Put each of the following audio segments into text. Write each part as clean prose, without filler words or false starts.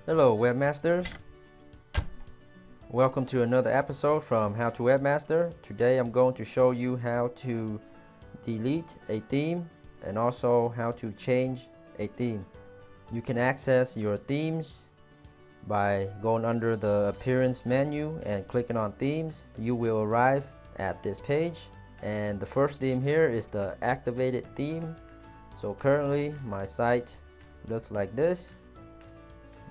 Hello webmasters, welcome to another episode from How to Webmaster. Today I'm going to show you how to delete a theme and also how to change a theme. You can access your themes by going under the appearance menu and clicking on themes. You will arrive at this page, and the first theme here is the activated theme. So currently my site looks like this.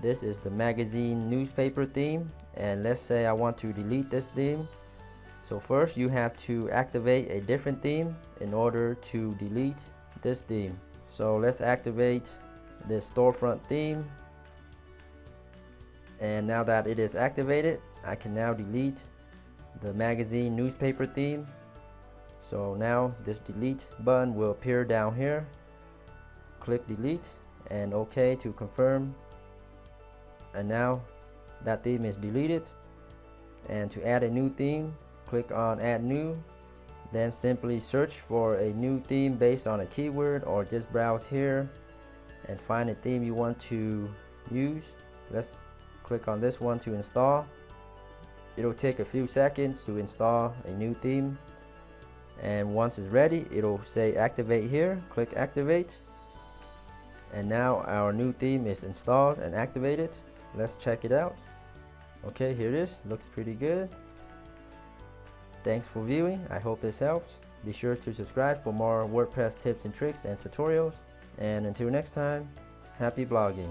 This is the magazine newspaper theme, and let's say I want to delete this theme. So first you have to activate a different theme in order to delete this theme. So let's activate this storefront theme, and now that it is activated, I can now delete the magazine newspaper theme. So now this delete button will appear down here. Click delete and OK to confirm. And now that theme is deleted. And to add a new theme, click on add new, then simply search for a new theme based on a keyword, or just browse here and find a theme you want to use. Let's click on this one to install. It'll take a few seconds to install a new theme, and once it's ready, it'll say activate here. Click activate, and now our new theme is installed and activated. Let's check it out. Okay, here it is. Looks pretty good. Thanks for viewing. I hope this helps. Be sure to subscribe for more WordPress tips and tricks and tutorials. And until next time, happy blogging.